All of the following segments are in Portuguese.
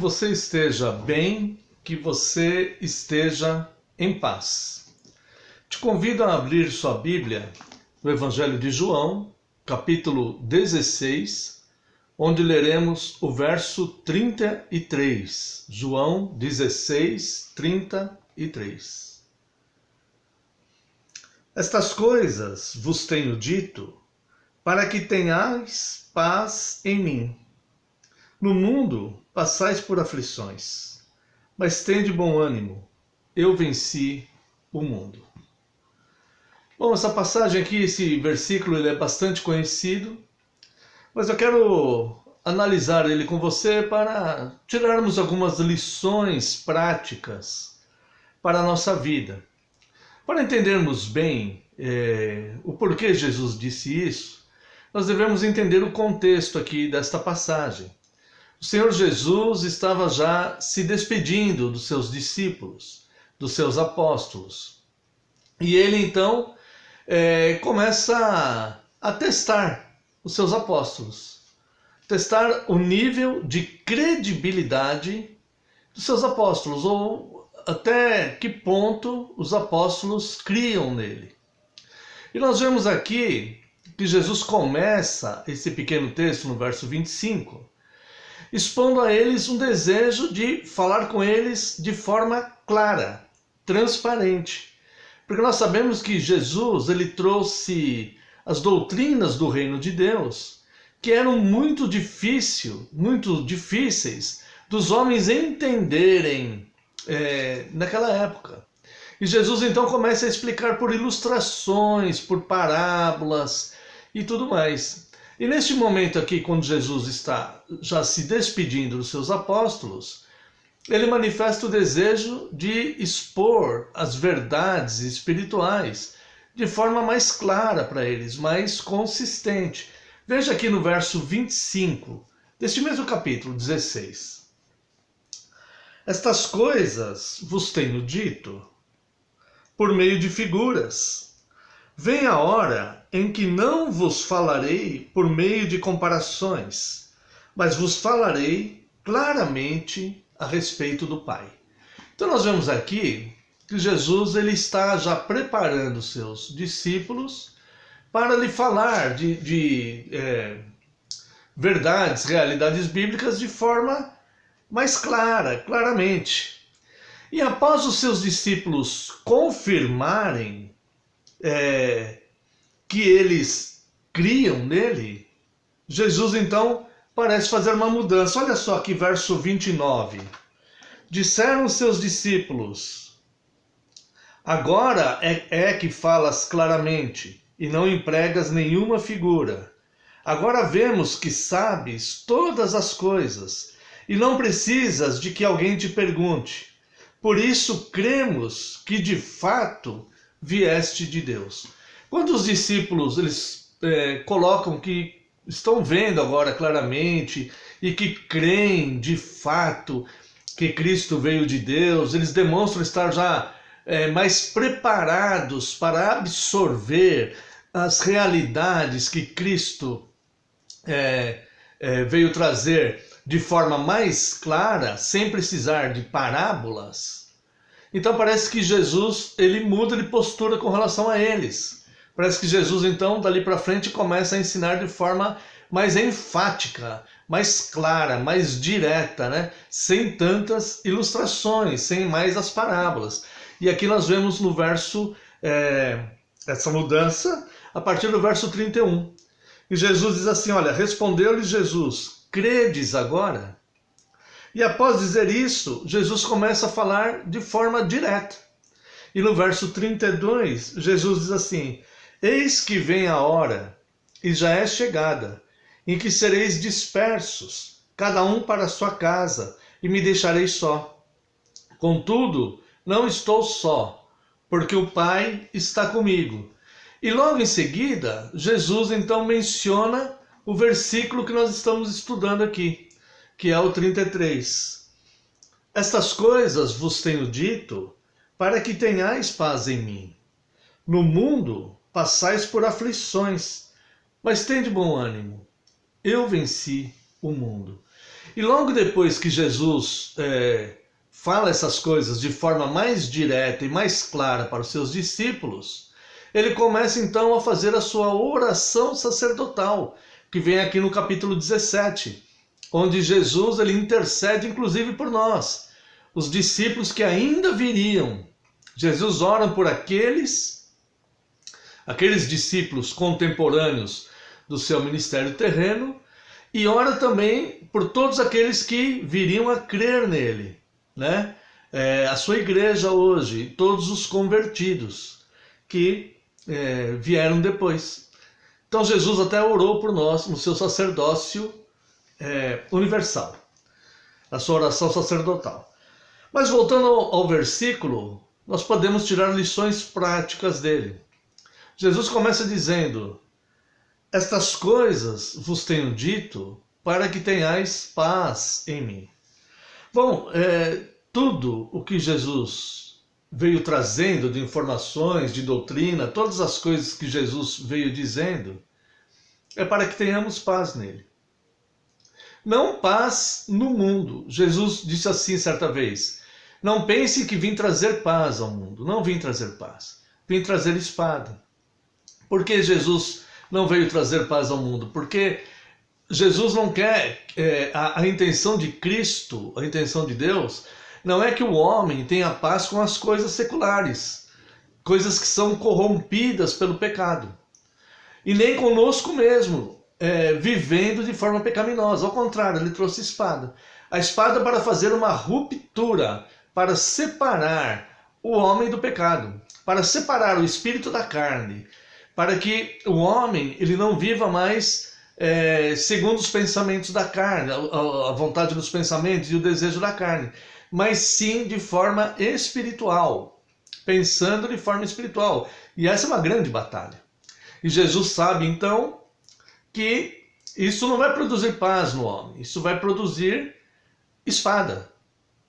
você esteja bem, que você esteja em paz. Te convido a abrir sua Bíblia no Evangelho de João, capítulo 16, onde leremos o verso 33. João 16, 33. Estas coisas vos tenho dito, para que tenhais paz em mim. No mundo passais por aflições, mas tende bom ânimo, eu venci o mundo. Bom, essa passagem aqui, esse versículo, ele é bastante conhecido, mas eu quero analisar ele com você para tirarmos algumas lições práticas para a nossa vida. Para entendermos bem o porquê Jesus disse isso, nós devemos entender o contexto aqui desta passagem. O Senhor Jesus estava já se despedindo dos seus discípulos, dos seus apóstolos. E ele então começa a testar os seus apóstolos. Testar o nível de credibilidade dos seus apóstolos, ou até que ponto os apóstolos criam nele. E nós vemos aqui que Jesus começa esse pequeno texto no verso 25, expondo a eles um desejo de falar com eles de forma clara, transparente. Porque nós sabemos que Jesus, ele trouxe as doutrinas do reino de Deus, que eram muito difíceis dos homens entenderem naquela época. E Jesus então começa a explicar por ilustrações, por parábolas e tudo mais. E neste momento aqui, quando Jesus está já se despedindo dos seus apóstolos, ele manifesta o desejo de expor as verdades espirituais de forma mais clara para eles, mais consistente. Veja aqui no verso 25, deste mesmo capítulo 16. Estas coisas vos tenho dito por meio de figuras. Vem a hora em que não vos falarei por meio de comparações, mas vos falarei claramente a respeito do Pai. Então nós vemos aqui que Jesus ele está já preparando os seus discípulos para lhe falar de verdades, realidades bíblicas de forma mais claramente. E após os seus discípulos confirmarem que eles criam nele, Jesus então parece fazer uma mudança. Olha só aqui, verso 29. Disseram seus discípulos: agora é que falas claramente e não empregas nenhuma figura. Agora vemos que sabes todas as coisas e não precisas de que alguém te pergunte. Por isso cremos que de fato vieste de Deus. Quando os discípulos eles colocam que estão vendo agora claramente e que creem de fato que Cristo veio de Deus, eles demonstram estar já mais preparados para absorver as realidades que Cristo veio trazer de forma mais clara, sem precisar de parábolas. Então parece que Jesus ele muda de postura com relação a eles. Parece que Jesus então dali para frente começa a ensinar de forma mais enfática, mais clara, mais direta, né? Sem tantas ilustrações, sem mais as parábolas. E aqui nós vemos no verso, essa mudança a partir do verso 31. E Jesus diz assim, olha, respondeu-lhes Jesus, credes agora? E após dizer isso, Jesus começa a falar de forma direta. E no verso 32, Jesus diz assim, eis que vem a hora, e já é chegada, em que sereis dispersos, cada um para a sua casa, e me deixareis só. Contudo, não estou só, porque o Pai está comigo. E logo em seguida, Jesus então menciona o versículo que nós estamos estudando aqui, que é o 33. Estas coisas vos tenho dito, para que tenhais paz em mim. No mundo passais por aflições, mas tende bom ânimo. Eu venci o mundo. E logo depois que Jesus fala essas coisas de forma mais direta e mais clara para os seus discípulos, ele começa então a fazer a sua oração sacerdotal, que vem aqui no capítulo 17, onde Jesus ele intercede inclusive por nós, os discípulos que ainda viriam. Jesus ora por aqueles discípulos contemporâneos do seu ministério terreno, e ora também por todos aqueles que viriam a crer nele, né? A sua igreja hoje, todos os convertidos que vieram depois. Então Jesus até orou por nós no seu sacerdócio universal, a sua oração sacerdotal. Mas voltando ao versículo, nós podemos tirar lições práticas dele. Jesus começa dizendo: estas coisas vos tenho dito para que tenhais paz em mim. Bom, tudo o que Jesus veio trazendo de informações, de doutrina, todas as coisas que Jesus veio dizendo, é para que tenhamos paz nele. Não paz no mundo. Jesus disse assim certa vez: não pense que vim trazer paz ao mundo. Não vim trazer paz. Vim trazer espada. Por que Jesus não veio trazer paz ao mundo? Porque Jesus não quer, a intenção de Cristo, a intenção de Deus, não é que o homem tenha paz com as coisas seculares, coisas que são corrompidas pelo pecado. E nem conosco mesmo, vivendo de forma pecaminosa. Ao contrário, ele trouxe espada. A espada para fazer uma ruptura, para separar o homem do pecado, para separar o espírito da carne, para que o homem ele não viva mais segundo os pensamentos da carne, a vontade dos pensamentos e o desejo da carne, mas sim de forma espiritual, pensando de forma espiritual. E essa é uma grande batalha. E Jesus sabe então que isso não vai produzir paz no homem, isso vai produzir espada,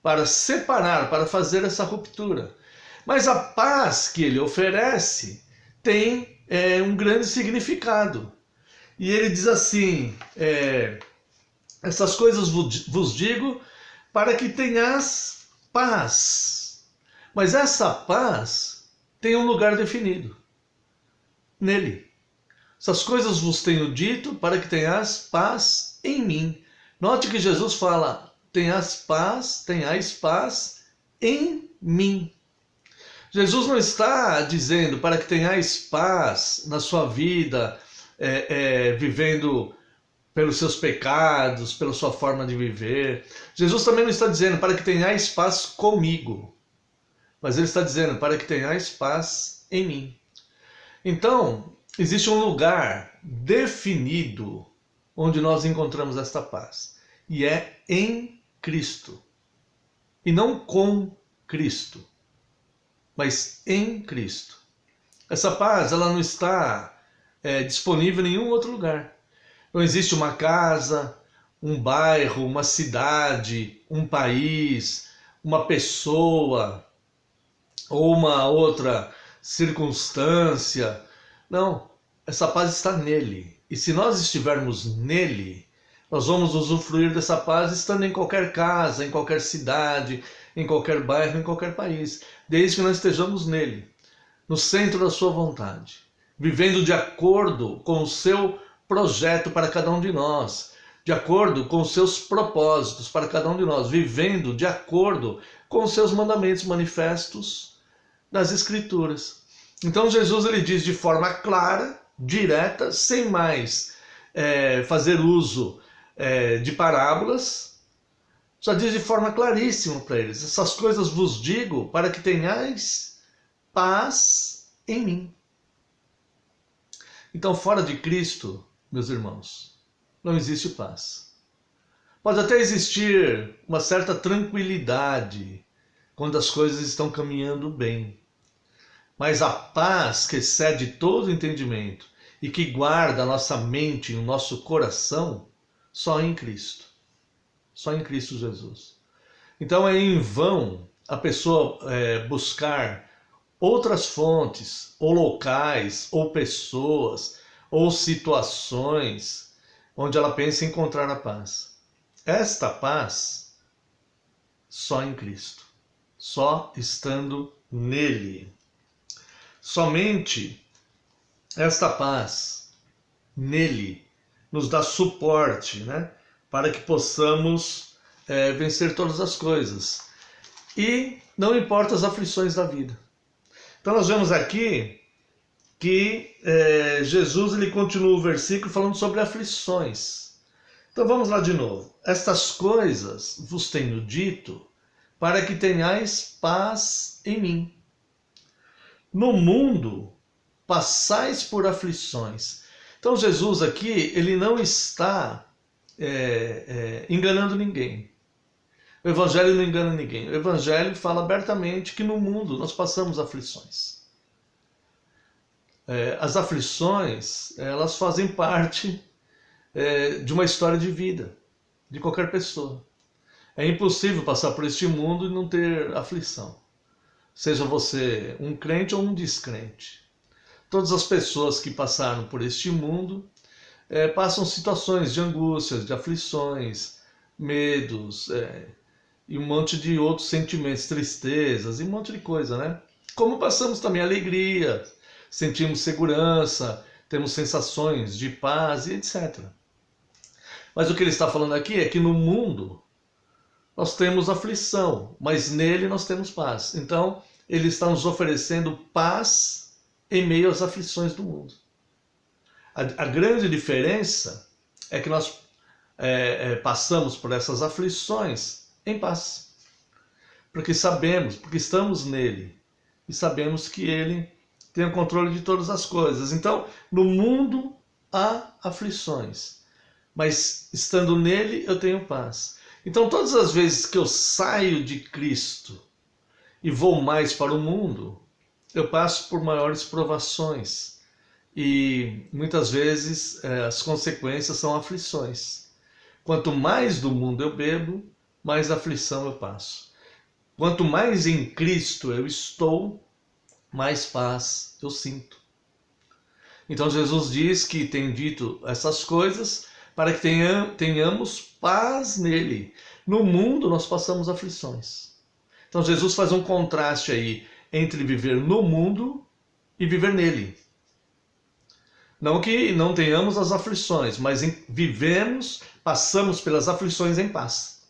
para separar, para fazer essa ruptura. Mas a paz que ele oferece tem um grande significado. E ele diz assim: essas coisas vos digo para que tenhas paz. Mas essa paz tem um lugar definido nele. Essas coisas vos tenho dito para que tenhas paz em mim. Note que Jesus fala: tenhais paz em mim. Jesus não está dizendo para que tenhais paz na sua vida, vivendo pelos seus pecados, pela sua forma de viver. Jesus também não está dizendo para que tenhais paz comigo, mas ele está dizendo para que tenhais paz em mim. Então, existe um lugar definido onde nós encontramos esta paz, e é em Cristo, e não com Cristo, mas em Cristo. Essa paz ela não está disponível em nenhum outro lugar. Não existe uma casa, um bairro, uma cidade, um país, uma pessoa ou uma outra circunstância. Não, essa paz está nele. E se nós estivermos nele, nós vamos usufruir dessa paz estando em qualquer casa, em qualquer cidade, em qualquer bairro, em qualquer país, desde que nós estejamos nele, no centro da sua vontade, vivendo de acordo com o seu projeto para cada um de nós, de acordo com os seus propósitos para cada um de nós, vivendo de acordo com os seus mandamentos manifestos nas Escrituras. Então Jesus ele diz de forma clara, direta, sem mais fazer uso de parábolas, já diz de forma claríssima para eles: essas coisas vos digo para que tenhais paz em mim. Então, fora de Cristo, meus irmãos, não existe paz. Pode até existir uma certa tranquilidade quando as coisas estão caminhando bem, mas a paz que excede todo entendimento e que guarda a nossa mente e o nosso coração, só em Cristo. Só em Cristo Jesus. Então é em vão a pessoa buscar outras fontes, ou locais, ou pessoas, ou situações onde ela pensa em encontrar a paz. esta paz só em Cristo, só estando nele. Somente esta paz nele nos dá suporte, né, para que possamos vencer todas as coisas. E não importa as aflições da vida. Então nós vemos aqui que Jesus ele continua o versículo falando sobre aflições. Então vamos lá de novo. Estas coisas vos tenho dito para que tenhais paz em mim. No mundo passais por aflições. Então Jesus aqui ele não está enganando ninguém. O Evangelho não engana ninguém. O Evangelho fala abertamente que no mundo nós passamos aflições. As aflições, elas fazem parte de uma história de vida, de qualquer pessoa. É impossível passar por este mundo e não ter aflição. Seja você um crente ou um descrente. Todas as pessoas que passaram por este mundo passam situações de angústias, de aflições, medos, e um monte de outros sentimentos, tristezas e um monte de coisa, né? Como passamos também alegria, sentimos segurança, temos sensações de paz e etc. Mas o que ele está falando aqui é que no mundo nós temos aflição, mas nele nós temos paz. Então, ele está nos oferecendo paz em meio às aflições do mundo. A grande diferença é que nós passamos por essas aflições em paz. Porque estamos nele e sabemos que ele tem o controle de todas as coisas. Então, no mundo há aflições, mas estando nele eu tenho paz. Então, todas as vezes que eu saio de Cristo e vou mais para o mundo, eu passo por maiores provações e muitas vezes as consequências são aflições. Quanto mais do mundo eu bebo, mais aflição eu passo. Quanto mais em Cristo eu estou, mais paz eu sinto. Então Jesus diz que tem dito essas coisas para que tenhamos paz nele. No mundo nós passamos aflições. Então Jesus faz um contraste aí entre viver no mundo e viver nele. Não que não tenhamos as aflições, mas passamos pelas aflições em paz.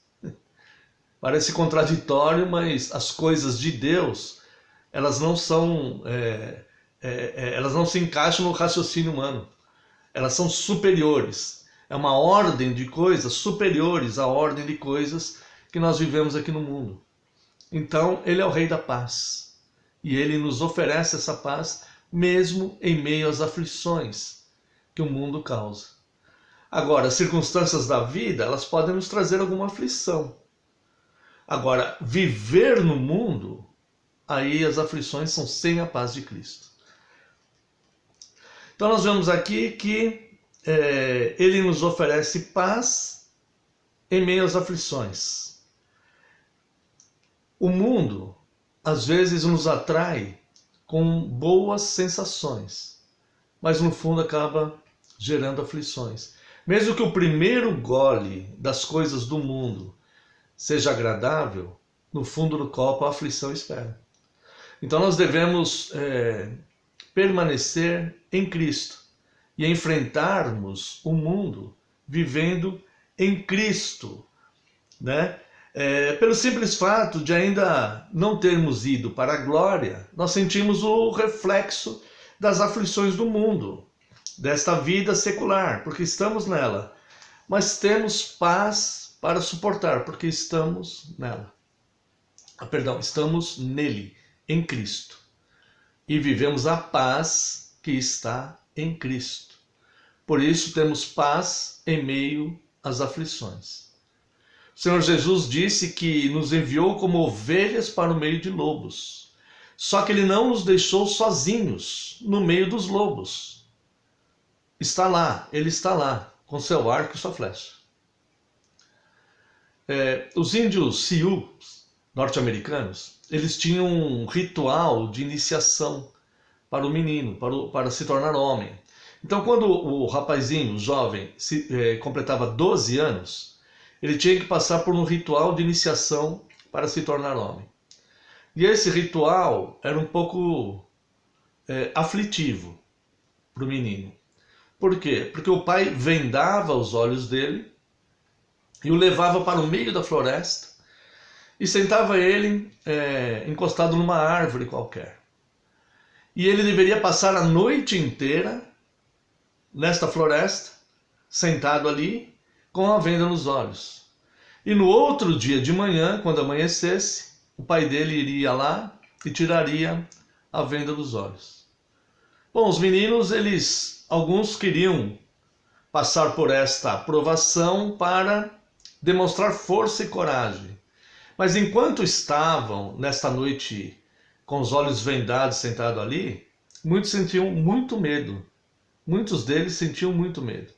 Parece contraditório, mas as coisas de Deus, elas não se encaixam no raciocínio humano. Elas são superiores. É uma ordem de coisas superiores à ordem de coisas que nós vivemos aqui no mundo. Então, ele é o Rei da paz. E ele nos oferece essa paz mesmo em meio às aflições que o mundo causa. Agora, as circunstâncias da vida, elas podem nos trazer alguma aflição. Agora, viver no mundo, aí as aflições são sem a paz de Cristo. Então nós vemos aqui que ele nos oferece paz em meio às aflições. O mundo, às vezes, nos atrai com boas sensações, mas no fundo acaba gerando aflições. Mesmo que o primeiro gole das coisas do mundo seja agradável, no fundo do copo a aflição espera. Então nós devemos permanecer em Cristo e enfrentarmos o mundo vivendo em Cristo, né? Pelo simples fato de ainda não termos ido para a glória, nós sentimos o reflexo das aflições do mundo, desta vida secular, porque estamos nela, mas temos paz para suportar, porque estamos nela. Estamos nele, em Cristo, e vivemos a paz que está em Cristo. Por isso temos paz em meio às aflições. O Senhor Jesus disse que nos enviou como ovelhas para o meio de lobos. Só que ele não nos deixou sozinhos no meio dos lobos. Ele está lá, com seu arco e sua flecha. Os índios Sioux norte-americanos, eles tinham um ritual de iniciação para o menino, para se tornar homem. Então, quando o rapazinho, o jovem, completava 12 anos, ele tinha que passar por um ritual de iniciação para se tornar homem. E esse ritual era um pouco aflitivo para o menino. Por quê? Porque o pai vendava os olhos dele e o levava para o meio da floresta e sentava ele encostado numa árvore qualquer. E ele deveria passar a noite inteira nesta floresta, sentado ali, com a venda nos olhos. E no outro dia de manhã, quando amanhecesse, o pai dele iria lá e tiraria a venda dos olhos. Bom, os meninos, alguns queriam passar por esta provação para demonstrar força e coragem. Mas enquanto estavam nesta noite com os olhos vendados, sentados ali, muitos sentiam muito medo. Muitos deles sentiam muito medo.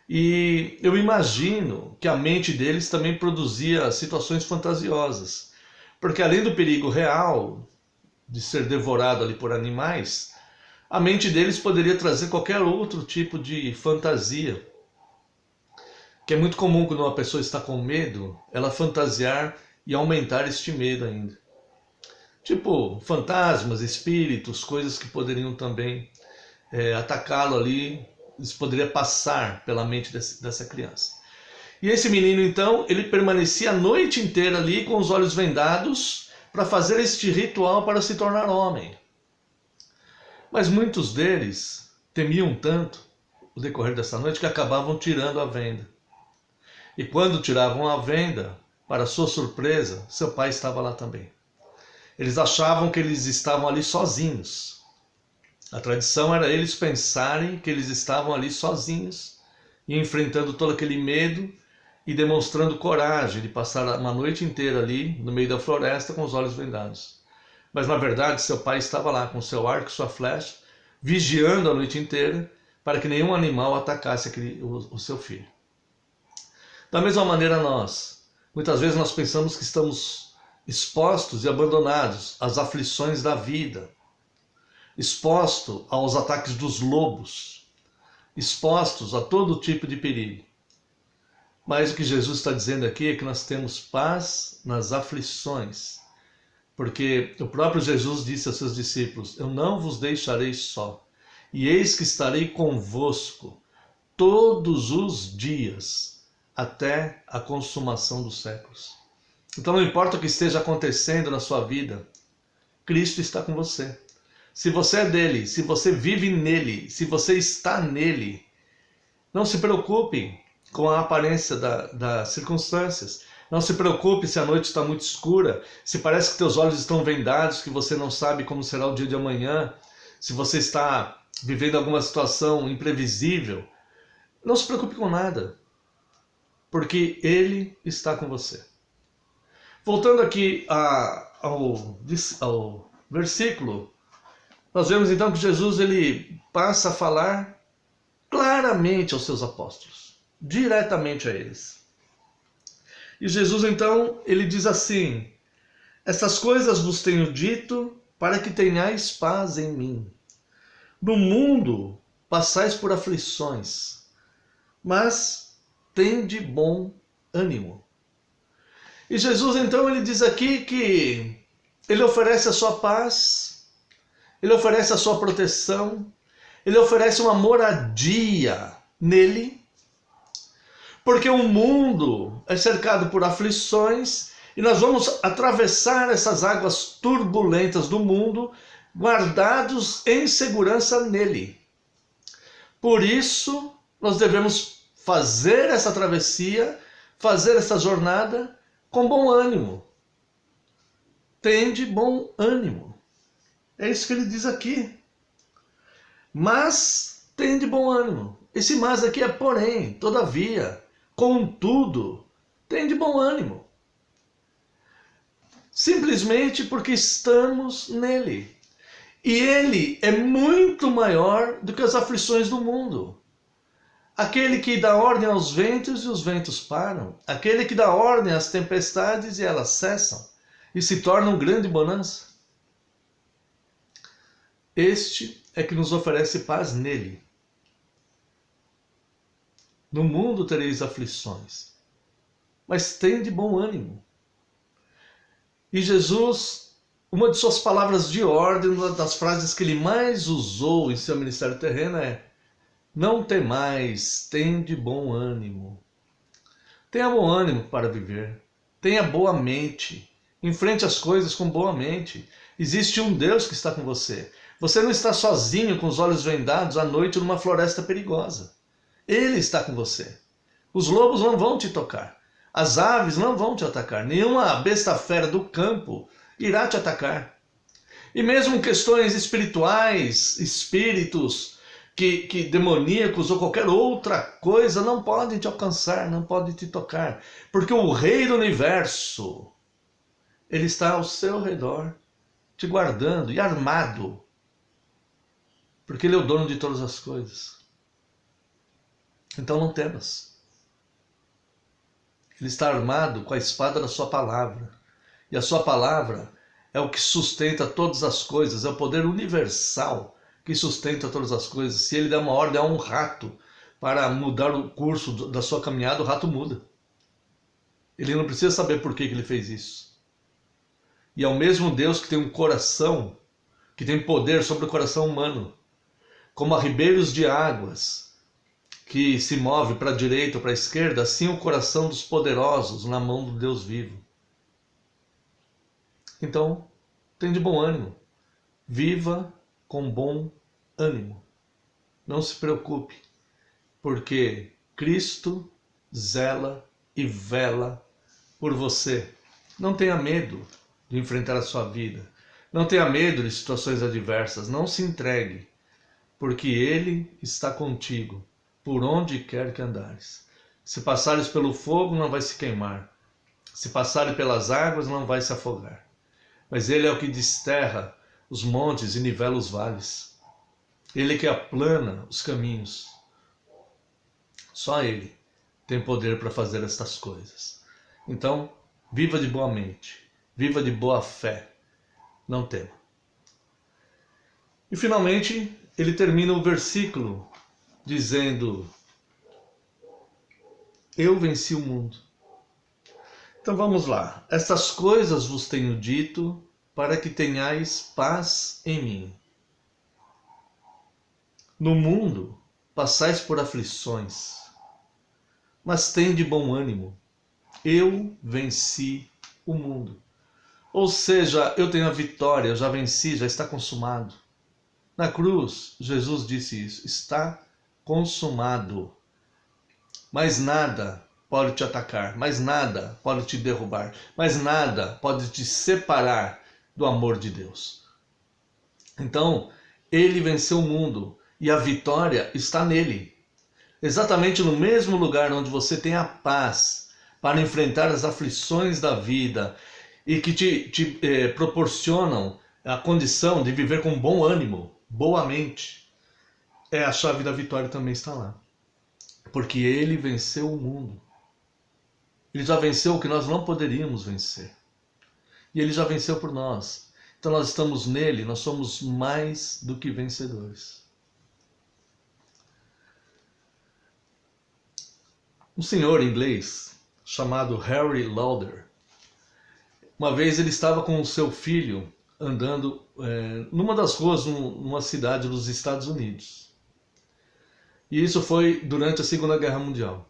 E eu imagino que a mente deles também produzia situações fantasiosas. Porque além do perigo real de ser devorado ali por animais, a mente deles poderia trazer qualquer outro tipo de fantasia. Que é muito comum quando uma pessoa está com medo, ela fantasiar e aumentar este medo ainda. Tipo fantasmas, espíritos, coisas que poderiam também atacá-lo ali, isso poderia passar pela mente dessa criança. E esse menino então, ele permanecia a noite inteira ali com os olhos vendados para fazer este ritual para se tornar homem. Mas muitos deles temiam tanto o decorrer dessa noite que acabavam tirando a venda. E quando tiravam a venda, para sua surpresa, seu pai estava lá também. Eles achavam que eles estavam ali sozinhos. A tradição era eles pensarem que eles estavam ali sozinhos e enfrentando todo aquele medo e demonstrando coragem de passar uma noite inteira ali no meio da floresta com os olhos vendados. Mas na verdade seu pai estava lá com seu arco e sua flecha, vigiando a noite inteira para que nenhum animal atacasse o seu filho. Da mesma maneira muitas vezes nós pensamos que estamos expostos e abandonados às aflições da vida, expostos aos ataques dos lobos, expostos a todo tipo de perigo. Mas o que Jesus está dizendo aqui é que nós temos paz nas aflições, porque o próprio Jesus disse aos seus discípulos: eu não vos deixarei só, e eis que estarei convosco todos os dias, até a consumação dos séculos. Então não importa o que esteja acontecendo na sua vida, Cristo está com você. Se você é dele, se você vive nele, se você está nele, não se preocupe com a aparência das circunstâncias. Não se preocupe se a noite está muito escura, se parece que teus olhos estão vendados, que você não sabe como será o dia de amanhã, se você está vivendo alguma situação imprevisível. Não se preocupe com nada, porque Ele está com você. Voltando aqui ao versículo, nós vemos então que Jesus ele passa a falar claramente aos seus apóstolos, diretamente a eles. E Jesus então, ele diz assim: essas coisas vos tenho dito para que tenhais paz em mim. No mundo passais por aflições, mas tende bom ânimo. E Jesus então ele diz aqui que ele oferece a sua paz, ele oferece a sua proteção, ele oferece uma moradia nele, porque o mundo é cercado por aflições e nós vamos atravessar essas águas turbulentas do mundo guardados em segurança nele. Por isso, nós devemos fazer essa travessia, fazer essa jornada com bom ânimo. Tende bom ânimo. É isso que ele diz aqui. Mas tende bom ânimo. Esse mas aqui é porém, todavia, contudo, tende bom ânimo. Simplesmente porque estamos nele. E ele é muito maior do que as aflições do mundo. Aquele que dá ordem aos ventos e os ventos param. Aquele que dá ordem às tempestades e elas cessam e se tornam grande bonança. Este é que nos oferece paz nele. No mundo tereis aflições. mas tem de bom ânimo. E Jesus, uma de suas palavras de ordem, uma das frases que ele mais usou em seu ministério terreno é: não temais, tem de bom ânimo. Tenha bom ânimo para viver. Tenha boa mente. Enfrente as coisas com boa mente. Existe um Deus que está com você. Você não está sozinho com os olhos vendados à noite numa floresta perigosa. Ele está com você. Os lobos não vão te tocar. As aves não vão te atacar. Nenhuma besta fera do campo irá te atacar. E mesmo questões espirituais, espíritos que demoníacos ou qualquer outra coisa não podem te alcançar, não podem te tocar. Porque o Rei do Universo, ele está ao seu redor, te guardando e armado. Porque ele é o dono de todas as coisas. Então não temas. Ele está armado com a espada da sua palavra. E a sua palavra é o que sustenta todas as coisas, é o poder universal que sustenta todas as coisas. Se ele der uma ordem a um rato para mudar o curso da sua caminhada, o rato muda. Ele não precisa saber por que ele fez isso. E é o mesmo Deus que tem um coração, que tem poder sobre o coração humano, como há ribeiros de águas que se move para a direita ou para a esquerda, assim o coração dos poderosos na mão do Deus vivo. Então, tem de bom ânimo. Viva com bom ânimo. Não se preocupe, porque Cristo zela e vela por você. Não tenha medo de enfrentar a sua vida. Não tenha medo de situações adversas. Não se entregue, porque Ele está contigo, por onde quer que andares. Se passares pelo fogo, não vai se queimar. Se passares pelas águas, não vai se afogar. Mas Ele é o que desterra os montes e nivela os vales. Ele que aplana os caminhos. Só Ele tem poder para fazer estas coisas. Então, viva de boa mente. Viva de boa fé. Não tema. E finalmente, ele termina o versículo dizendo: eu venci o mundo. Então vamos lá. Estas coisas vos tenho dito para que tenhais paz em mim. No mundo passais por aflições, mas tende bom ânimo. Eu venci o mundo. Ou seja, eu tenho a vitória, eu já venci, já está consumado. Na cruz, Jesus disse isso: está consumado. Mas nada pode te atacar, mais nada pode te derrubar, mais nada pode te separar do amor de Deus. Então, ele venceu o mundo e a vitória está nele. Exatamente no mesmo lugar onde você tem a paz para enfrentar as aflições da vida e que te proporcionam a condição de viver com bom ânimo, boa mente, a chave da vitória também está lá. Porque ele venceu o mundo. Ele já venceu o que nós não poderíamos vencer. E ele já venceu por nós. Então nós estamos nele, nós somos mais do que vencedores. Um senhor inglês chamado Harry Lauder, uma vez ele estava com o seu filho andando numa das ruas numa cidade dos Estados Unidos. E isso foi durante a Segunda Guerra Mundial.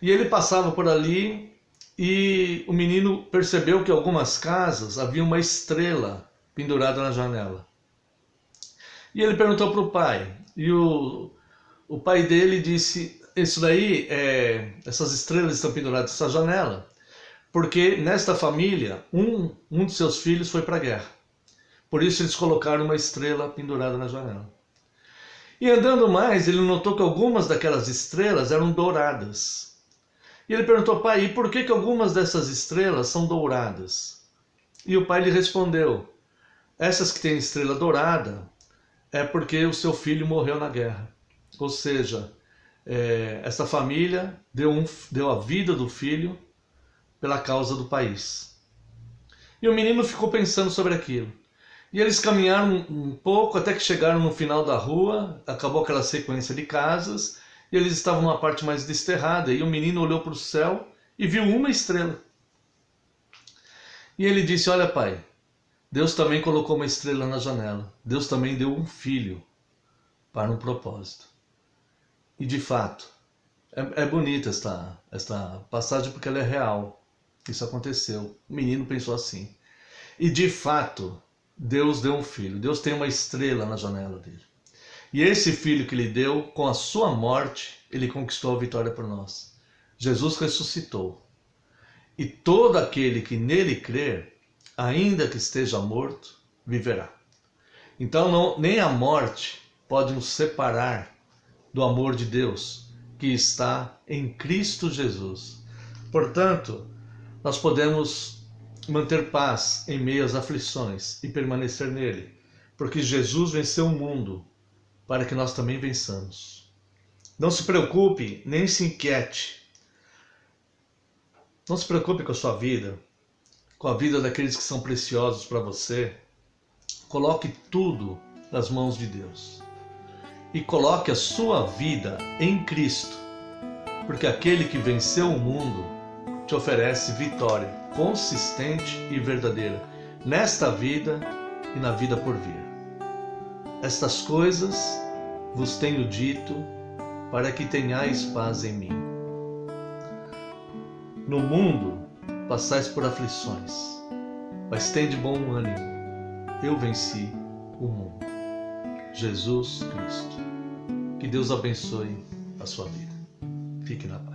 E ele passava por ali e o menino percebeu que em algumas casas havia uma estrela pendurada na janela. E ele perguntou para o pai. E o pai dele disse: isso daí, essas estrelas estão penduradas nessa janela, porque nesta família, um de seus filhos foi para a guerra. Por isso eles colocaram uma estrela pendurada na janela. E andando mais, ele notou que algumas daquelas estrelas eram douradas. E ele perguntou: pai, e por que algumas dessas estrelas são douradas? E o pai lhe respondeu: essas que têm estrela dourada é porque o seu filho morreu na guerra. Ou seja, essa família deu a vida do filho pela causa do país. E o menino ficou pensando sobre aquilo. E eles caminharam um pouco até que chegaram no final da rua, acabou aquela sequência de casas, e eles estavam numa parte mais desterrada, e o menino olhou para o céu e viu uma estrela. E ele disse: olha, pai, Deus também colocou uma estrela na janela. Deus também deu um filho para um propósito. E de fato, é bonita esta passagem porque ela é real. Isso aconteceu. O menino pensou assim. E de fato, Deus deu um filho. Deus tem uma estrela na janela dele. E esse filho que ele deu, com a sua morte, ele conquistou a vitória por nós. Jesus ressuscitou. E todo aquele que nele crer, ainda que esteja morto, viverá. Então nem a morte pode nos separar do amor de Deus, que está em Cristo Jesus. Portanto, nós podemos manter paz em meio às aflições e permanecer nele, porque Jesus venceu o mundo para que nós também vençamos. Não se preocupe, nem se inquiete. Não se preocupe com a sua vida, com a vida daqueles que são preciosos para você. Coloque tudo nas mãos de Deus. E coloque a sua vida em Cristo, porque aquele que venceu o mundo te oferece vitória consistente e verdadeira, nesta vida e na vida por vir. Estas coisas vos tenho dito, para que tenhais paz em mim. No mundo passais por aflições, mas tende bom ânimo, eu venci o mundo. Jesus Cristo. Que Deus abençoe a sua vida. Fique na paz.